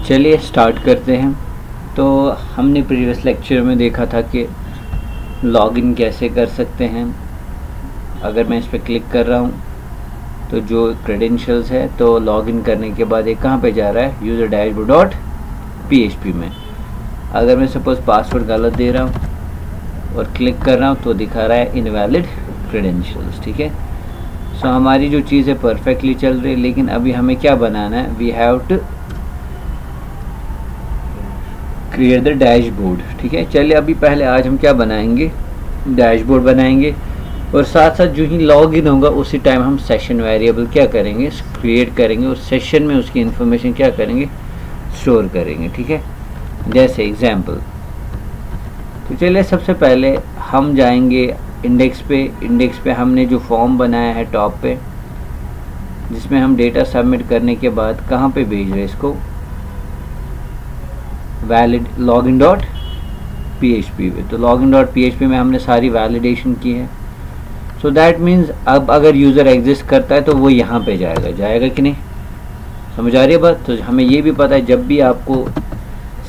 चलिए स्टार्ट करते हैं। तो हमने प्रीवियस लेक्चर में देखा था कि लॉगिन कैसे कर सकते हैं। अगर मैं इस पर क्लिक कर रहा हूँ तो जो क्रेडेंशियल्स है, तो लॉगिन करने के बाद ये कहाँ पे जा रहा है, यूज़र डैशबोर्ड डॉट PHP में। अगर मैं सपोज़ पासवर्ड गलत दे रहा हूँ और क्लिक कर रहा हूँ तो दिखा रहा है इनवैलिड क्रेडेंशियल्स। ठीक है, सो हमारी जो चीज़ है परफेक्टली चल रही है, लेकिन अभी हमें क्या बनाना है, we have to create the dashboard. ठीक है, चलिए अभी पहले आज हम क्या बनाएंगे, डैशबोर्ड बनाएंगे, और साथ साथ जो ही लॉग इन होगा उसी टाइम हम सेशन वेरिएबल क्या करेंगे, क्रिएट करेंगे, और सेशन में उसकी इन्फॉर्मेशन क्या करेंगे, स्टोर करेंगे। ठीक है, जैसे एग्जाम्पल, तो चलिए सबसे पहले हम जाएंगे इंडेक्स पे हमने जो फॉर्म बनाया है टॉप पे, जिसमें हम डेटा सबमिट करने के बाद कहाँ पे भेज रहे हैं इसको, वैलिड लॉगिन डॉट PHP पे। तो लॉगिन डॉट PHP में हमने सारी वैलिडेशन की है। सो दैट मीन्स अब अगर यूज़र एग्जिस्ट करता है तो वो यहाँ पे जाएगा कि नहीं, समझ आ रही है बात। तो हमें ये भी पता है जब भी आपको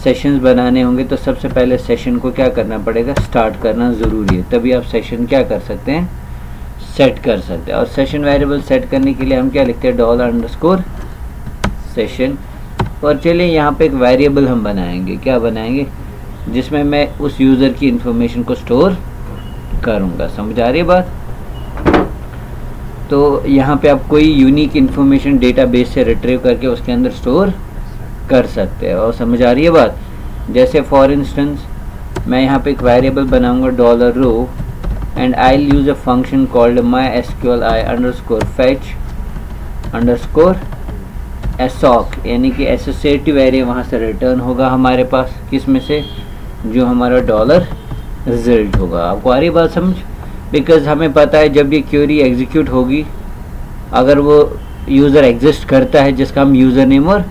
सेशंस बनाने होंगे तो सबसे पहले सेशन को क्या करना पड़ेगा, स्टार्ट करना ज़रूरी है, तभी आप सेशन क्या कर सकते हैं, सेट कर सकते हैं। और सेशन वेरिएबल सेट करने के लिए हम क्या लिखते हैं, $_session। और चलिए यहाँ पे एक वेरिएबल हम बनाएंगे, क्या बनाएंगे, जिसमें मैं उस यूज़र की इंफॉर्मेशन को स्टोर करूँगा। समझ आ रही है बात। तो यहाँ पे आप कोई यूनिक इन्फॉर्मेशन डेटाबेस से रिट्रीव करके उसके अंदर स्टोर कर सकते हैं। और समझ आ रही है बात। जैसे फॉर इंस्टेंस मैं यहाँ पे एक वेरिएबल बनाऊँगा $row and I will use a function called mysqli_fetch assoc, यानी कि एसोसिएटिव एरे वहाँ से रिटर्न होगा हमारे पास, किस में से, जो हमारा डॉलर रिजल्ट होगा। आपको आ रही बात समझ, बिकॉज हमें पता है जब ये क्वेरी एग्जीक्यूट होगी, अगर वो यूज़र एग्जिस्ट करता है जिसका हम यूज़र नेम और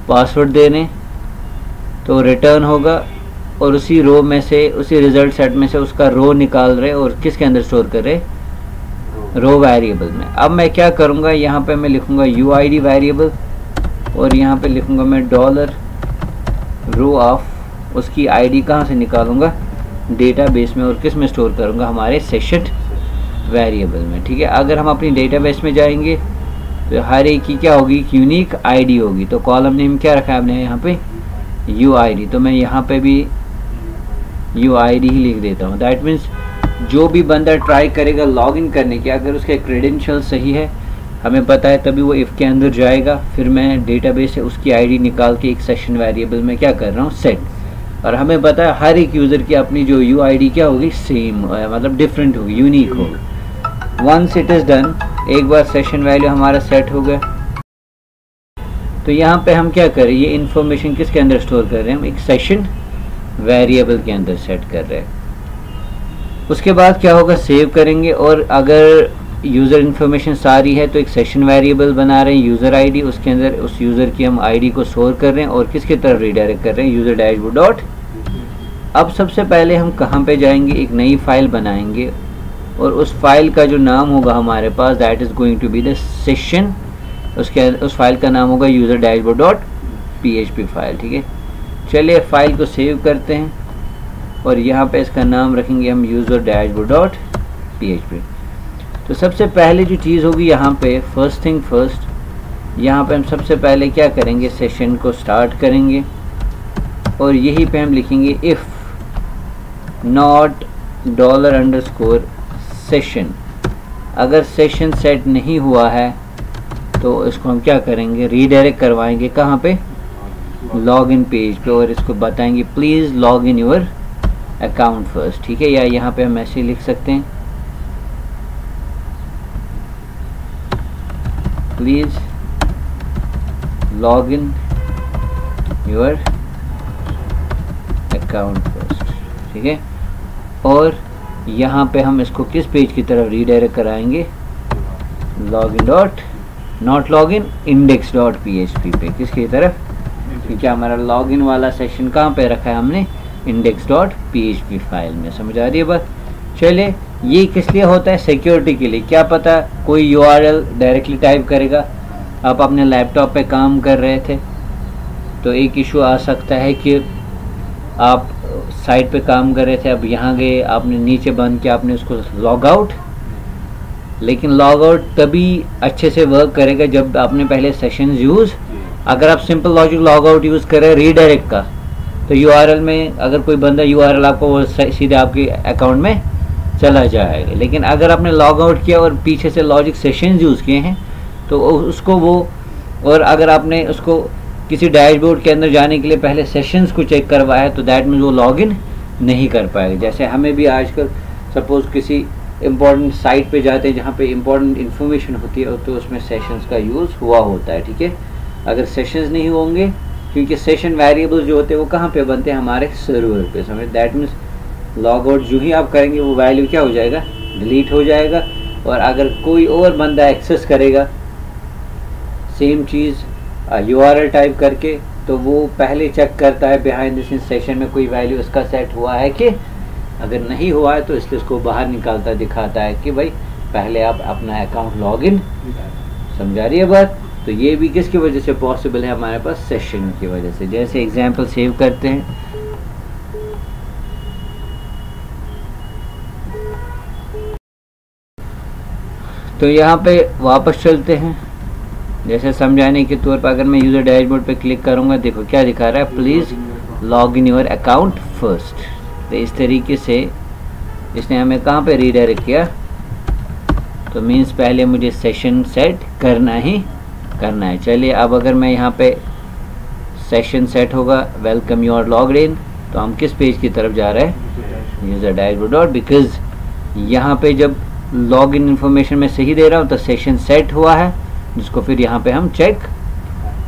पासवर्ड दे दें तो रिटर्न होगा, और उसी रो में से, उसी रिजल्ट सेट में से उसका रो निकाल रहे और किसके अंदर स्टोर कर रहे, रो वेरिएबल में। अब मैं क्या करूँगा, यहाँ पे मैं लिखूँगा UID वेरिएबल, और यहाँ पे लिखूँगा मैं $row ऑफ, उसकी ID कहाँ से निकालूँगा, डेटाबेस में, और किस में स्टोर करूँगा, हमारे सेशन वेरिएबल में। ठीक है, अगर हम अपनी डेटाबेस में जाएंगे तो हर एक की क्या होगी, यूनिक ID होगी। तो कॉलम नेम क्या रखा है आपने यहाँ पे, UID, तो मैं यहाँ पे भी UID ही लिख देता हूँ। दैट मीन्स जो भी बंदा ट्राई करेगा लॉगिन करने के, अगर उसके क्रेडेंशियल सही है, हमें पता है, तभी वो इफ़ के अंदर जाएगा। फिर मैं डेटाबेस से उसकी ID निकाल के एक सेशन वेरिएबल में क्या कर रहा हूँ, सेट। और हमें पता है हर एक यूज़र की अपनी जो UID क्या होगी, सेम, मतलब डिफरेंट होगी, यूनिक होगी। वंस इट इज़ डन, एक बार सेशन वैल्यू हमारा सेट हो गया, तो यहाँ पे हम क्या करें, ये इन्फॉर्मेशन किसके अंदर स्टोर कर रहे हैं, हम एक सेशन वेरिएबल के अंदर सेट कर रहे हैं। उसके बाद क्या होगा, सेव करेंगे, और अगर यूज़र इन्फॉर्मेशन सारी है तो एक सेशन वेरिएबल बना रहे हैं यूज़र ID, उसके अंदर उस यूज़र की हम ID को स्टोर कर रहे हैं और किसकी तरफ रीडायरेक्ट कर रहे हैं, यूज़र डैशबोर्ड डॉट। अब सबसे पहले हम कहाँ पे जाएंगे, एक नई फाइल बनाएंगे, और उस फाइल का जो नाम होगा हमारे पास, that is going to be the session. उस फाइल का नाम होगा user dashboard dot PHP file. ठीक है, चलिए फाइल को सेव करते हैं, और यहाँ पे इसका नाम रखेंगे हम यूज़र डैशबोर्ड डॉट PHP। तो सबसे पहले जो चीज़ होगी यहाँ पे, फर्स्ट थिंग फर्स्ट, यहाँ पे हम सबसे पहले क्या करेंगे, सेशन को स्टार्ट करेंगे, और यहीं पे हम लिखेंगे इफ़ नॉट $_session। अगर सेशन सेट नहीं हुआ है तो इसको हम क्या करेंगे, रीडायरेक्ट करवाएंगे कहाँ पे, लॉगिन पेज पे, और इसको बताएंगे please log in your account first. ठीक है, या यहाँ पे हम ऐसे लिख सकते हैं, please log in your account first. ठीक है, और यहाँ पे हम इसको किस पेज की तरफ रीडायरेक्ट कराएंगे, login dot, not login, index.php पे, किसकी तरफ, क्योंकि हमारा लॉगिन वाला सेशन कहाँ पे रखा है हमने, index.php फाइल में। समझ आ रही है बात। चलिए, ये किस लिए होता है, सिक्योरिटी के लिए। क्या पता कोई URL डायरेक्टली टाइप करेगा, आप अपने लैपटॉप पे काम कर रहे थे, तो एक इशू आ सकता है कि आप साइट पे काम कर रहे थे, अब यहाँ गए, आपने नीचे बंद किया, आपने उसको लॉग आउट, लेकिन लॉग आउट तभी अच्छे से वर्क करेगा जब आपने पहले सेशंस यूज़, अगर आप simple logic log out use कर रहे हैं रीडायरेक्ट का, तो यूआरएल में अगर कोई बंदा यूआरएल आपको वो सीधे आपके अकाउंट में चला जाएगा। लेकिन अगर आपने लॉग आउट किया और पीछे से लॉजिक सेशंस यूज़ किए हैं तो उसको वो, और अगर आपने उसको किसी डैशबोर्ड के अंदर जाने के लिए पहले सेशंस को चेक करवाया तो दैट मीन्स वो लॉगिन नहीं कर पाएगा। जैसे हमें भी आजकल सपोज़ किसी इम्पॉर्टेंट साइट पे जाते हैं जहाँ पे इम्पॉर्टेंट इन्फॉर्मेशन होती है तो उसमें सेशंस का यूज़ हुआ होता है, ठीक है। अगर सेशंस नहीं होंगे, क्योंकि सेशन वेरिएबल्स जो होते हैं वो कहाँ पे बनते हैं, हमारे सर्वर पे, समझ, दैट मीन्स लॉग आउट जो ही आप करेंगे वो वैल्यू क्या हो जाएगा, डिलीट हो जाएगा। और अगर कोई और बंदा एक्सेस करेगा सेम चीज़ यूआरएल टाइप करके, तो वो पहले चेक करता है बिहाइंड द सीन सेशन में कोई वैल्यू इसका सेट हुआ है कि, अगर नहीं हुआ है तो इसलिए उसको बाहर निकालता दिखाता है कि भाई पहले आप अपना अकाउंट लॉगिन, समझा रही है बात। तो ये भी किसकी वजह से पॉसिबल है, हमारे पास सेशन की वजह से। जैसे एग्जांपल सेव करते हैं, तो यहाँ पे वापस चलते हैं। जैसे समझाने के तौर पर अगर मैं यूज़र डैशबोर्ड पे क्लिक करूँगा, देखो क्या दिखा रहा है, please log in your account first. तो इस तरीके से इसने हमें कहाँ पे रीडायरेक्ट किया, तो मीन्स पहले मुझे सेशन सेट करना ही करना है। चलिए अब अगर मैं यहाँ पे सेशन सेट होगा welcome you are logged in, तो हम किस पेज की तरफ जा रहे हैं, यूज़र डैशबोर्ड डॉट, बिकॉज यहाँ पे जब लॉग इन इन्फॉर्मेशन में सही दे रहा हूँ तो सेशन सेट हुआ है, जिसको फिर यहाँ पे हम चेक।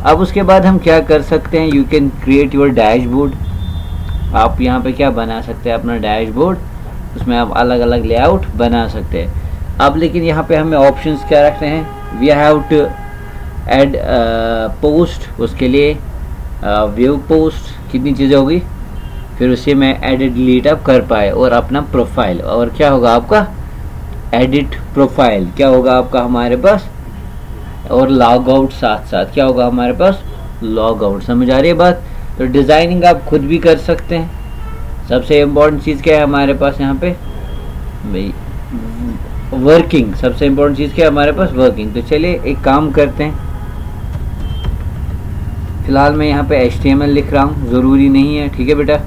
अब उसके बाद हम क्या कर सकते हैं, you can create your dashboard. आप यहाँ पे क्या बना सकते हैं, अपना डैशबोर्ड, उसमें आप अलग अलग लेआउट बना सकते हैं। अब लेकिन यहाँ पे हमें ऑप्शंस क्या रखते हैं, we have to add post, उसके लिए व्यू पोस्ट, कितनी चीज़ें होगी, फिर उसे मैं एडिट डिलीट आप कर पाए, और अपना प्रोफाइल, और क्या होगा आपका एडिट प्रोफाइल, क्या होगा आपका हमारे पास, और लॉग आउट साथ साथ क्या होगा हमारे पास, लॉग आउट। समझ आ रही है बात। तो डिज़ाइनिंग आप खुद भी कर सकते हैं। सबसे इम्पोर्टेंट चीज़ क्या है हमारे पास यहाँ पे भाई, वर्किंग। सबसे इम्पोर्टेंट चीज़ क्या है हमारे पास, वर्किंग। तो चलिए एक काम करते हैं, फ़िलहाल मैं यहाँ पे HTML लिख रहा हूँ, ज़रूरी नहीं है, ठीक है बेटा।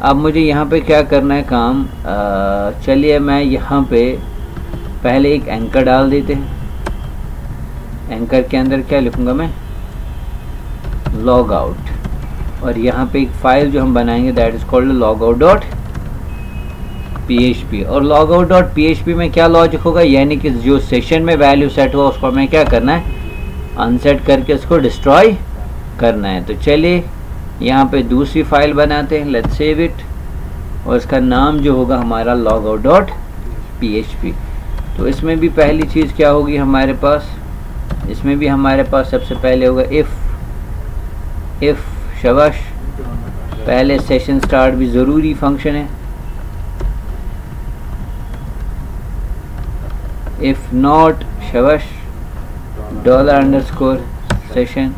अब मुझे यहाँ पे क्या करना है काम, चलिए मैं यहाँ पे पहले एक एंकर डाल देते हैं। एंकर के अंदर क्या लिखूँगा मैं, लॉग आउट, और यहाँ पे एक फ़ाइल जो हम बनाएंगे दैट इज़ कॉल्ड logout.php। और logout.php में क्या लॉजिक होगा, यानी कि जो सेशन में वैल्यू सेट हुआ उसको हमें क्या करना है, अनसेट करके उसको डिस्ट्रॉय करना है। तो चलिए यहाँ पे दूसरी फाइल बनाते हैं, लेट्स सेव इट, और इसका नाम जो होगा हमारा logout.php। तो इसमें भी पहली चीज़ क्या होगी हमारे पास, इसमें भी हमारे पास सबसे पहले होगा इफ़ शबाश, पहले सेशन स्टार्ट भी ज़रूरी फंक्शन है, इफ़ नॉट शबाश $_ सेशन।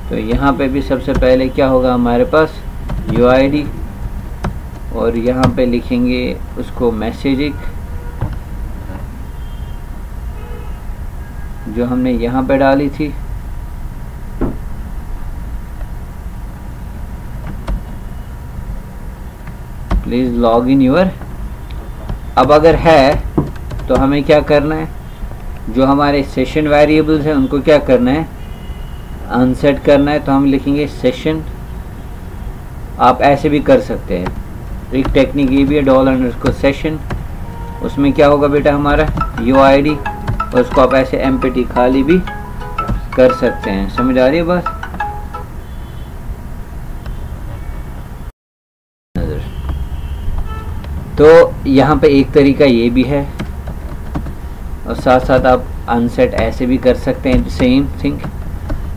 तो यहाँ पे भी सबसे पहले क्या होगा हमारे पास, UID, और यहाँ पे लिखेंगे उसको मैसेजिंग, जो हमने यहाँ पे डाली थी। Please log in your. अब अगर है तो हमें क्या करना है, जो हमारे सेशन वेरिएबल्स हैं उनको क्या करना है, अनसेट करना है। तो हम लिखेंगे सेशन, आप ऐसे भी कर सकते हैं, एक टेक्निक ये भी है, $_सेशन। उसमें क्या होगा बेटा हमारा UID, और उसको आप ऐसे empty खाली भी कर सकते हैं। समझ आ रही है बात। तो यहाँ पे एक तरीका ये भी है, और साथ साथ आप अनसेट ऐसे भी कर सकते हैं, same thing.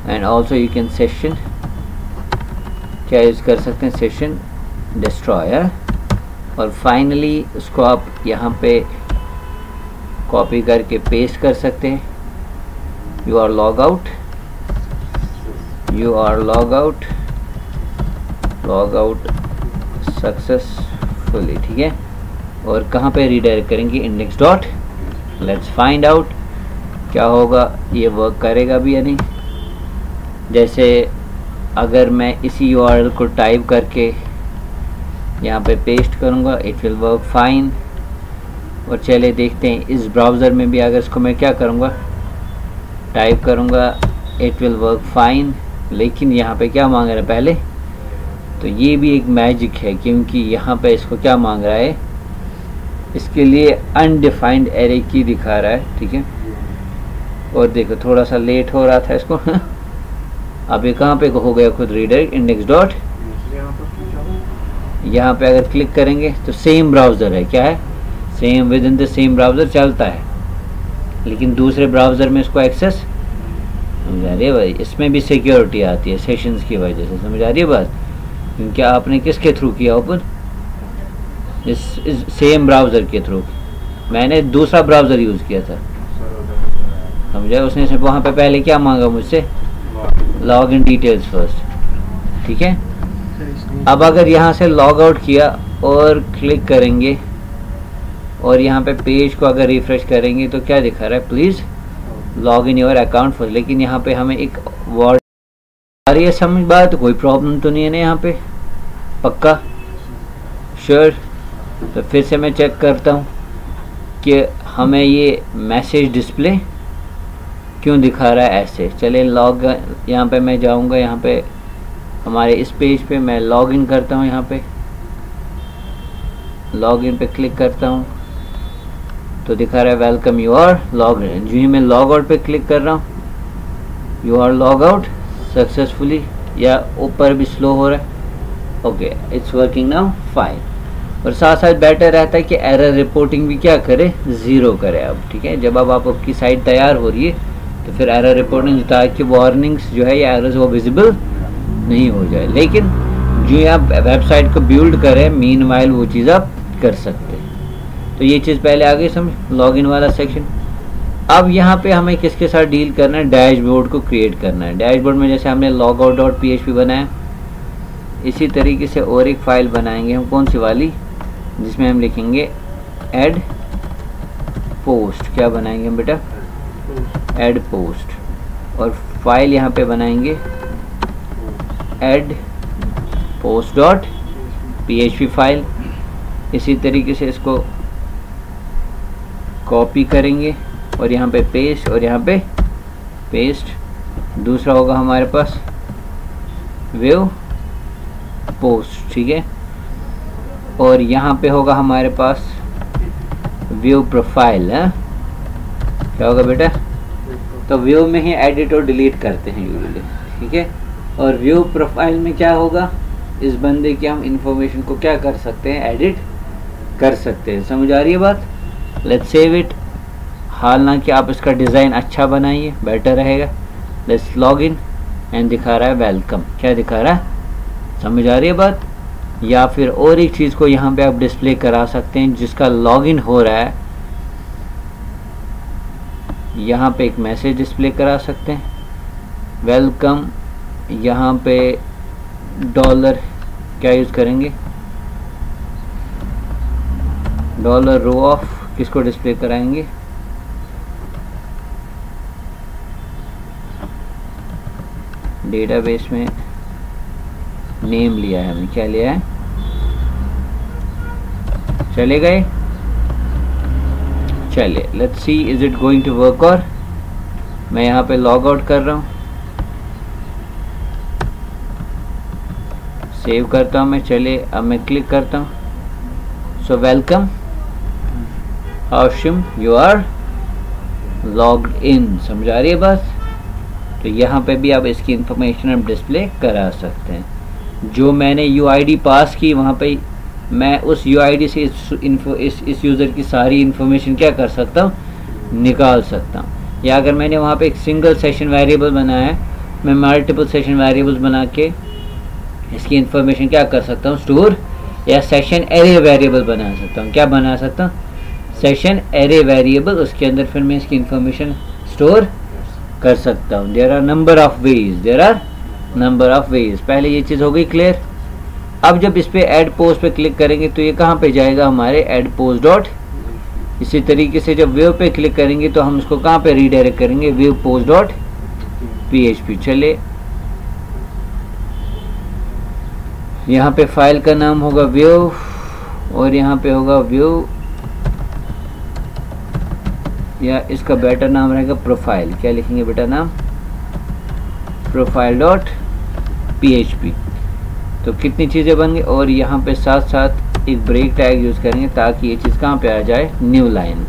And also you can session क्या यूज़ कर सकते हैं, सेशन डिस्ट्रॉयर। और फाइनली उसको आप यहाँ पे कॉपी करके पेस्ट कर सकते हैं, you are log out you are log out successfully, ठीक है। और कहाँ पे रीडायरेक्ट करेंगे, index dot. Let's find out क्या होगा, ये वर्क करेगा भी या नहीं। जैसे अगर मैं इसी URL को टाइप करके यहाँ पे पेस्ट करूँगा, इट विल वर्क फाइन। और चले देखते हैं इस ब्राउज़र में भी अगर इसको मैं क्या करूँगा, टाइप करूँगा, इट विल वर्क फाइन। लेकिन यहाँ पे क्या मांग रहा है पहले, तो ये भी एक मैजिक है, क्योंकि यहाँ पे इसको क्या मांग रहा है, इसके लिए अनडिफाइंड एरे की दिखा रहा है, ठीक है। और देखो थोड़ा सा लेट हो रहा था इसको अब ये कहाँ पे हो गया खुद रीडायरेक्ट, इंडेक्स डॉट। यहाँ पे अगर क्लिक करेंगे तो सेम ब्राउज़र है, क्या है, same with in the same browser चलता है, लेकिन दूसरे ब्राउज़र में इसको एक्सेस, समझ आ रही है भाई, इसमें भी सिक्योरिटी आती है सेशंस की वजह से, समझ आ रही है बात। क्योंकि आपने किसके थ्रू किया ओपन, इस सेम ब्राउज़र के थ्रू, मैंने दूसरा ब्राउज़र यूज़ किया था, समझा। उसने से वहाँ पे पहले क्या मांगा मुझसे, लॉग इन डिटेल्स फर्स्ट, ठीक है। अब अगर यहाँ से लॉग आउट किया और क्लिक करेंगे और यहाँ पे पेज को अगर रिफ्रेश करेंगे तो क्या दिखा रहा है, please log in your account first. लेकिन यहाँ पे हमें एक वर्ड आ रही है, समझ बात, कोई प्रॉब्लम तो नहीं है ना यहाँ पे, पक्का श्योर। तो फिर से मैं चेक करता हूँ कि हमें ये मैसेज डिस्प्ले क्यों दिखा रहा है ऐसे। चले लॉग, यहाँ पे मैं जाऊँगा, यहाँ पे हमारे इस पेज पे मैं लॉग इन करता हूँ, यहाँ पे लॉग इन पे क्लिक करता हूँ तो दिखा रहा है welcome you are log in. जो ही मैं लॉग आउट पे क्लिक कर रहा हूँ, you are log out successfully, या ऊपर भी स्लो हो रहा है, okay it's working now fine. और साथ साथ बेटर रहता है कि एरर रिपोर्टिंग भी क्या करे, ज़ीरो करे अब, ठीक है। जब अब आपकी साइट तैयार हो रही है तो फिर एरर रिपोर्टिंग, ताकि वार्निंग्स जो है या एरर्स वो विजिबल नहीं हो जाए। लेकिन जो आप वेबसाइट को बिल्ड करें मीनवाइल वो चीज़ आप कर सकते हैं। तो ये चीज़ पहले आ गई समझ, लॉगिन वाला सेक्शन। अब यहाँ पे हमें किसके साथ डील करना है, डैशबोर्ड को क्रिएट करना है। डैशबोर्ड में जैसे हमने logout.php बनाया, इसी तरीके से और एक फाइल बनाएंगे हम, कौन सी वाली, जिसमें हम लिखेंगे ऐड पोस्ट। क्या बनाएंगे हम बेटा, ऐड पोस्ट। और फाइल यहाँ पे बनाएंगे add post dot php file. इसी तरीके से इसको कॉपी करेंगे और यहाँ पे पेस्ट, और यहाँ पे पेस्ट। दूसरा होगा हमारे पास व्यू पोस्ट, ठीक है। और यहाँ पे होगा हमारे पास व्यू प्रोफाइल है, क्या होगा बेटा, तो व्यू में ही एडिट और डिलीट करते हैं यूजुअली, ठीक है। और व्यू प्रोफाइल में क्या होगा, इस बंदे की हम इंफॉर्मेशन को क्या कर सकते हैं, एडिट कर सकते हैं। समझ आ रही है बात। Let's save it. हालांकि आप इसका डिज़ाइन अच्छा बनाइए, बेटर रहेगा। लेट्स लॉग इन एंड दिखा रहा है वेलकम, क्या दिखा रहा है, समझ आ रही है बात। या फिर और एक चीज़ को यहाँ पे आप डिस्प्ले करा सकते हैं जिसका लॉगिन हो रहा है, यहाँ पे एक मैसेज डिस्प्ले करा सकते हैं वेलकम। यहाँ पे डॉलर क्या यूज़ करेंगे, डॉलर रो ऑफ, किसको डिस्प्ले कराएंगे, डेटाबेस में नेम लिया है हमने, क्या लिया है, चले गए, चले let's see is it going to work. और मैं यहाँ पे लॉग आउट कर रहा हूँ, सेव करता हूँ मैं, चले अब मैं क्लिक करता हूँ। So welcome Hashim, you are logged in. समझ आ रही है बात। तो यहाँ पे भी आप इसकी इंफॉर्मेशन आप डिस्प्ले करा सकते हैं। जो मैंने यूआईडी पास की वहाँ पे मैं उस यूआईडी से इस यूज़र की सारी इंफॉर्मेशन क्या कर सकता हूँ, निकाल सकता हूँ। या अगर मैंने वहाँ पे एक सिंगल सेशन वेरिएबल बनाया है, मैं मल्टीपल सेशन वेरिएबल्स बना के इसकी इंफॉर्मेशन क्या कर सकता हूँ, स्टोर, या सेशन एरे वेरिएबल बना सकता हूँ। क्या बना सकता हूँ, सेशन एरे वेरिएबल, उसके अंदर फिर मैं इसकी इंफॉर्मेशन स्टोर कर सकता हूँ। There are number of ways, there are number of ways. पहले ये चीज़ हो गई क्लियर। अब जब इस पे ऐड पोस्ट पे क्लिक करेंगे तो ये कहाँ पे जाएगा, हमारे ऐड पोस्ट डॉट। इसी तरीके से जब व्यू पे क्लिक करेंगे तो हम इसको कहाँ पे रीडायरेक्ट करेंगे, व्यू पोस्ट डॉट PHP। चले यहाँ पे फाइल का नाम होगा व्यू और यहाँ पे होगा व्यू, या इसका बेटर नाम रहेगा प्रोफाइल। क्या लिखेंगे बेटा नाम, प्रोफाइल डॉट PHP। तो कितनी चीज़ें बन गई। और यहाँ पे साथ साथ एक ब्रेक टैग यूज़ करेंगे ताकि ये चीज़ कहाँ पे आ जाए, न्यू लाइन।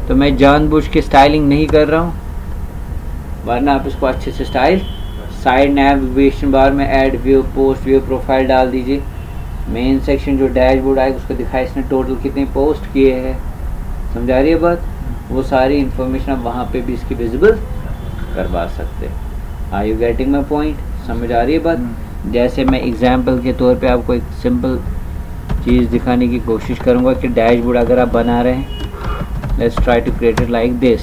तो मैं जानबूझ के स्टाइलिंग नहीं कर रहा हूँ, वरना आप इसको अच्छे से स्टाइल। साइड नेविगेशन बार में add view post view profile डाल दीजिए। मेन सेक्शन जो डैशबोर्ड आएगा उसको दिखाए इसने टोटल कितने पोस्ट किए हैं, समझा रही है बात। वो सारी इन्फॉर्मेशन आप वहाँ पे भी इसकी विजिबल करवा सकते हैं। Are you getting my point, समझ आ रही है बात। जैसे मैं एग्जाम्पल के तौर पे आपको एक सिंपल चीज़ दिखाने की कोशिश करूँगा कि डैशबोर्ड अगर आप बना रहे हैं, let's try to create it like this.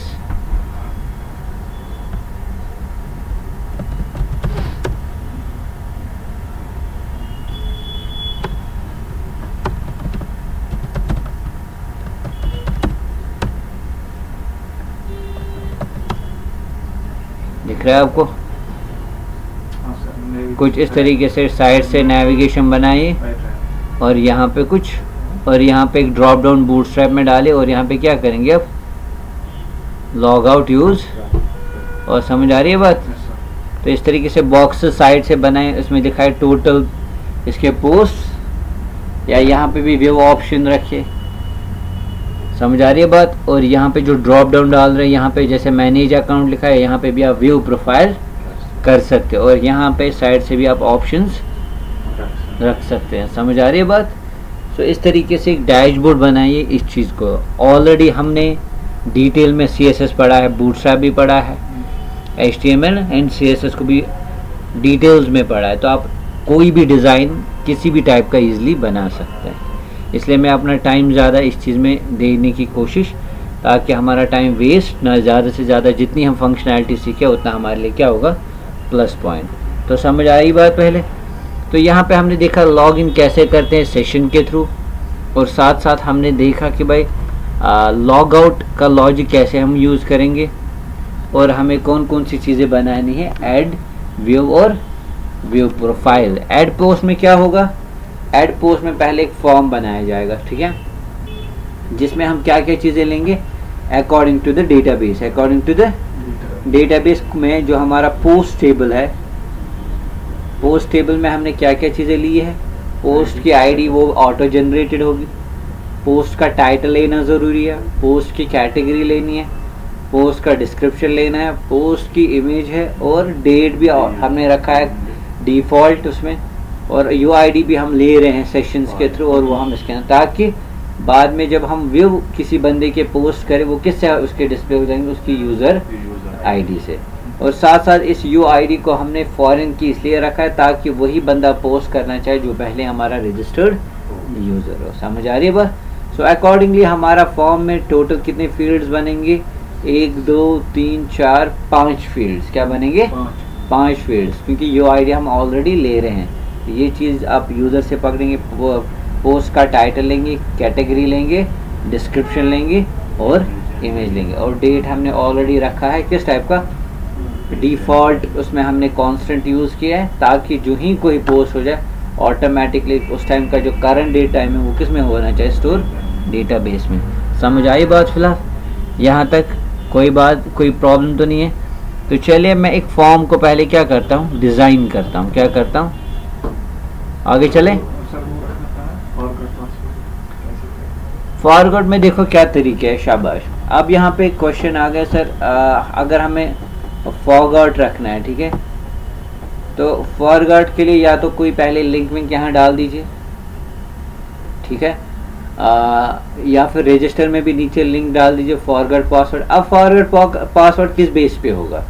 दिख रहा है आपको, कुछ इस तरीके से साइड से नेविगेशन बनाइए और यहाँ पे कुछ, और यहाँ पे एक ड्रॉप डाउन बूटस्ट्रैप में डाले और यहाँ पे क्या करेंगे अब, लॉग आउट यूज़। और समझ आ रही है बात। तो इस तरीके से बॉक्स साइड से बनाए, इसमें दिखाए टोटल इसके पोस्ट, या यहाँ पे भी व्यू ऑप्शन रखे, समझ आ रही है बात। और यहाँ पे जो ड्रॉप डाउन डाल रहे हैं, यहाँ पे जैसे मैनेज अकाउंट लिखा है, यहाँ पे भी आप व्यू प्रोफाइल कर सकते हो और यहाँ पे साइड से भी आप ऑप्शंस रख सकते हैं, समझ आ रही है बात। सो इस तरीके से एक डैशबोर्ड बनाइए इस चीज़ को। ऑलरेडी हमने डिटेल में CSS पढ़ा है, बूटस्ट्रैप भी पढ़ा है, HTML एंड CSS को भी डिटेल्स में पढ़ा है। तो आप कोई भी डिज़ाइन किसी भी टाइप का ईजिली बना सकते हैं। इसलिए मैं अपना टाइम ज़्यादा इस चीज़ में देने की कोशिश, ताकि हमारा टाइम वेस्ट ना, ज़्यादा से ज़्यादा जितनी हम फंक्शनैलिटी सीखे उतना हमारे लिए क्या होगा, प्लस पॉइंट। तो समझ आई बात पहले। तो यहाँ पे हमने देखा लॉगिन कैसे करते हैं सेशन के थ्रू, और साथ साथ हमने देखा कि भाई लॉग आउट का लॉजिक कैसे हम यूज़ करेंगे और हमें कौन कौन सी चीज़ें बनानी है, ऐड व्यू और व्यू प्रोफाइल। ऐड पोस्ट में क्या होगा, ऐड पोस्ट में पहले एक फॉर्म बनाया जाएगा, ठीक है, जिसमें हम क्या क्या चीज़ें लेंगे, according to the database. According to the database में जो हमारा पोस्ट टेबल है, पोस्ट टेबल में हमने क्या क्या चीज़ें ली है, पोस्ट की आईडी वो ऑटो जनरेटेड होगी, पोस्ट का टाइटल लेना ज़रूरी है, पोस्ट की कैटेगरी लेनी है, पोस्ट का डिस्क्रिप्शन लेना है, पोस्ट की इमेज है, और डेट भी हमने रखा है डिफ़ॉल्ट उसमें, और UID भी हम ले रहे हैं सेशंस के थ्रू, और वो हम इसके अंदर, ताकि बाद में जब हम व्यू किसी बंदे के पोस्ट करें वो किससे उसके डिस्प्ले हो जाएंगे, उसकी यूज़र ID से। और साथ साथ इस UID को हमने फॉरेन की इसलिए रखा है ताकि वही बंदा पोस्ट करना चाहे जो पहले हमारा रजिस्टर्ड यूज़र हो, समझ आ रही है बात। सो अकॉर्डिंगली हमारा फॉर्म में टोटल कितने फील्ड्स बनेंगे, 1 2 3 4 5 फील्ड्स। क्या बनेंगे, 5 फील्ड्स, क्योंकि UID हम ऑलरेडी ले रहे हैं। ये चीज़ आप यूज़र से पकड़ेंगे, पोस्ट का टाइटल लेंगे, कैटेगरी लेंगे, डिस्क्रिप्शन लेंगे और इमेज लेंगे, और डेट हमने ऑलरेडी रखा है किस टाइप का, डिफ़ॉल्ट, उसमें हमने कांस्टेंट यूज़ किया है ताकि जो ही कोई पोस्ट हो जाए ऑटोमेटिकली उस टाइम का जो करंट डेट टाइम है वो किस में होना चाहिए, स्टोर डेटाबेस में। समझ आई बात फिलहाल यहाँ तक, कोई बात कोई प्रॉब्लम तो नहीं है। तो चलिए मैं एक फॉर्म को पहले क्या करता हूँ, डिज़ाइन करता हूँ। क्या करता हूँ, आगे चलें। फॉरवर्ड में देखो क्या तरीके है, शाबाश। अब यहाँ पे क्वेश्चन आ गया सर, अगर हमें फॉरवर्ड रखना है, ठीक है, तो फॉरवर्ड के लिए या तो कोई पहले लिंक विंक यहाँ डाल दीजिए, ठीक है, या फिर रजिस्टर में भी नीचे लिंक डाल दीजिए फॉरवर्ड पासवर्ड। अब फॉरवर्ड पासवर्ड किस बेस पे होगा,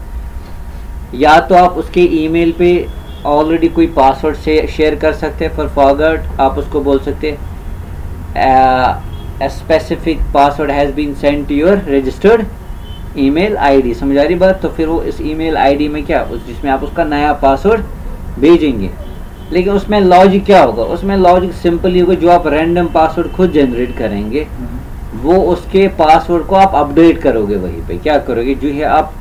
या तो आप उसके ईमेल पे ऑलरेडी कोई पासवर्ड से शेयर कर सकते हैं फॉर फॉरवर्ड, आप उसको बोल सकते हैं specific password has been send to your registered email ID, समझ आ रही बात। तो फिर वो इस ईमेल ID में क्या, जिसमें आप उसका नया पासवर्ड भेजेंगे। लेकिन उसमें लॉजिक क्या होगा, उसमें लॉजिक सिंपल ही होगा, जो आप रैंडम पासवर्ड खुद जनरेट करेंगे वो उसके पासवर्ड को आप अपडेट करोगे। वहीं पे क्या करोगे, जो है आप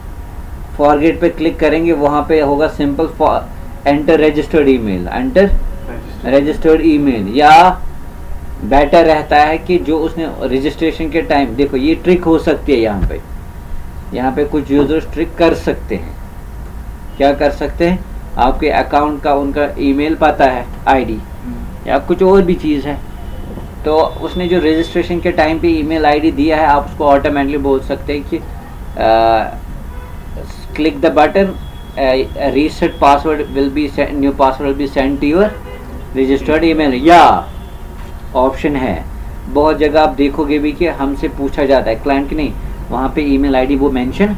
फॉरगेट पे क्लिक करेंगे, वहाँ पे होगा simple enter registered email, enter registered email. या बेटर रहता है कि जो उसने रजिस्ट्रेशन के टाइम, देखो ये ट्रिक हो सकती है, यहाँ पे कुछ यूजर्स ट्रिक कर सकते हैं। क्या कर सकते हैं, आपके अकाउंट का उनका ईमेल पता है, आईडी या कुछ और भी चीज़ है, तो उसने जो रजिस्ट्रेशन के टाइम पे ईमेल आईडी दिया है, आप उसको ऑटोमेटिकली बोल सकते हैं कि click the button, reset password will be new password will be send to your registered email. या ऑप्शन है, बहुत जगह आप देखोगे भी कि हमसे पूछा जाता है, क्लाइंट की नहीं, वहाँ पे ईमेल आईडी वो मेंशन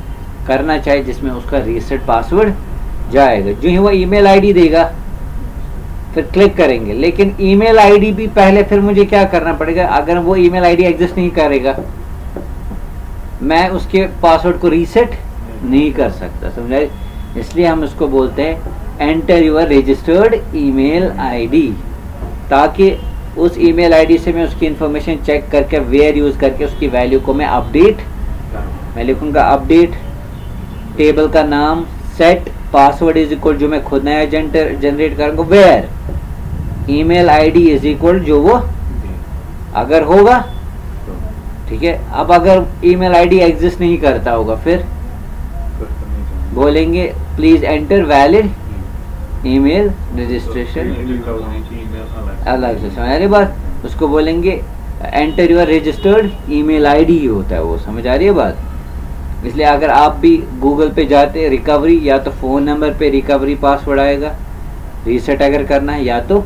करना चाहिए जिसमें उसका रीसेट पासवर्ड जाएगा। जो ही वो ईमेल आईडी देगा फिर क्लिक करेंगे, लेकिन ईमेल आईडी भी पहले फिर मुझे क्या करना पड़ेगा, अगर वो ईमेल आईडी एग्जिस्ट नहीं करेगा मैं उसके पासवर्ड को रीसेट नहीं कर सकता, समझा। इसलिए हम उसको बोलते हैं enter your registered email ID, ताकि उस ईमेल आईडी से मैं उसकी इंफॉर्मेशन चेक करके वेयर यूज करके उसकी वैल्यू को मैं अपडेट, मैं लिखूंगा अपडेट, टेबल का नाम सेट पासवर्ड इज इक्वल जो मैं खुद नया जनरेट करूंगा, where email ID is equal जो वो अगर होगा, ठीक है। अब अगर ईमेल आईडी एग्जिस्ट नहीं करता होगा फिर बोलेंगे please enter valid email registration, अलग से समझ आ रही बात, उसको बोलेंगे enter your registered email ID ही होता है वो, समझ आ रही है बात। इसलिए अगर आप भी गूगल पे जाते रिकवरी, या तो फ़ोन नंबर पे रिकवरी पासवर्ड आएगा रीसेट अगर करना है, या तो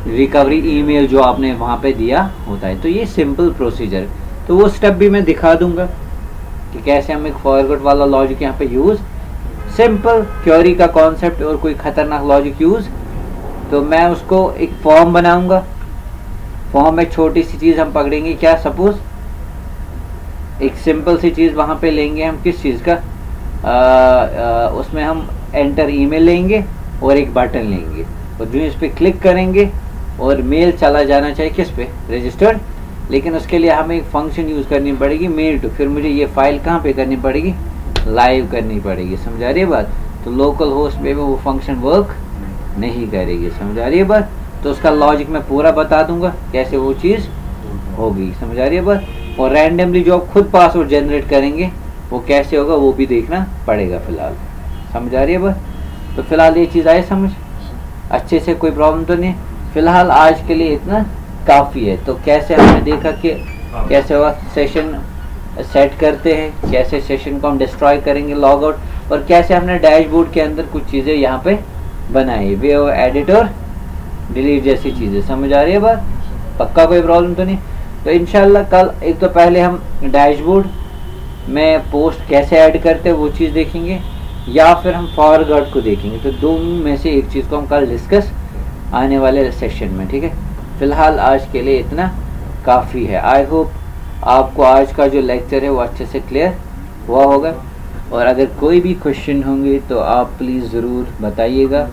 रिकवरी ईमेल जो आपने वहाँ पे दिया होता है। तो ये सिंपल प्रोसीजर, तो वो स्टेप भी मैं दिखा दूंगा कि कैसे हम एक फॉरवर्ड वाला लॉजिक यहाँ पे यूज़, सिंपल क्वेरी का कॉन्सेप्ट और कोई खतरनाक लॉजिक यूज़। तो मैं उसको एक फॉर्म बनाऊंगा, फॉर्म में छोटी सी चीज़ हम पकड़ेंगे, क्या सपोज एक सिंपल सी चीज़ वहाँ पे लेंगे हम, किस चीज़ का, उसमें हम एंटर ईमेल लेंगे और एक बटन लेंगे, और जो इस पर क्लिक करेंगे और मेल चला जाना चाहिए किस पे, रजिस्टर्ड। लेकिन उसके लिए हमें एक फंक्शन यूज़ करनी पड़ेगी मेल टू, फिर मुझे ये फाइल कहाँ पे करनी पड़ेगी, लाइव करनी पड़ेगी, समझा रही है बात। तो लोकल होस्ट पे वो फंक्शन वर्क नहीं करेगी, समझा रही है बात। तो उसका लॉजिक मैं पूरा बता दूंगा कैसे वो चीज़ होगी, समझा रही है बात। और रैंडमली जो आप खुद पासवर्ड जनरेट करेंगे वो कैसे होगा वो भी देखना पड़ेगा फिलहाल, समझ आ रही है बात। तो फिलहाल ये चीज़ आए समझ अच्छे से, कोई प्रॉब्लम तो नहीं फिलहाल, आज के लिए इतना काफ़ी है। तो कैसे हमने देखा कि कैसे होगा सेशन सेट करते हैं, कैसे सेशन को हम डिस्ट्रॉय करेंगे लॉग आउट, और कैसे हमने डैशबोर्ड के अंदर कुछ चीज़ें यहाँ पे बनाई, वे एडिट और डिलीट जैसी चीज़ें, समझ आ रही है बात। पक्का कोई प्रॉब्लम तो नहीं। तो इंशाल्लाह कल एक तो पहले हम डैशबोर्ड में पोस्ट कैसे ऐड करते हैं वो चीज़ देखेंगे, या फिर हम फॉरवर्ड को देखेंगे। तो दोनों में से एक चीज़ को हम कल डिस्कस आने वाले सेशन में, ठीक है। फिलहाल आज के लिए इतना काफ़ी है। आई होप आपको आज का जो लेक्चर है वो अच्छे से क्लियर हुआ होगा, और अगर कोई भी क्वेश्चन होंगे तो आप प्लीज़ ज़रूर बताइएगा,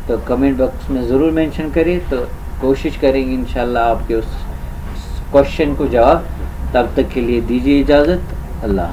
तो कमेंट बॉक्स में ज़रूर मेंशन करिए, तो कोशिश करेंगे इंशाल्लाह आपके उस क्वेश्चन को जवाब। तब तक के लिए दीजिए इजाज़त, अल्लाह।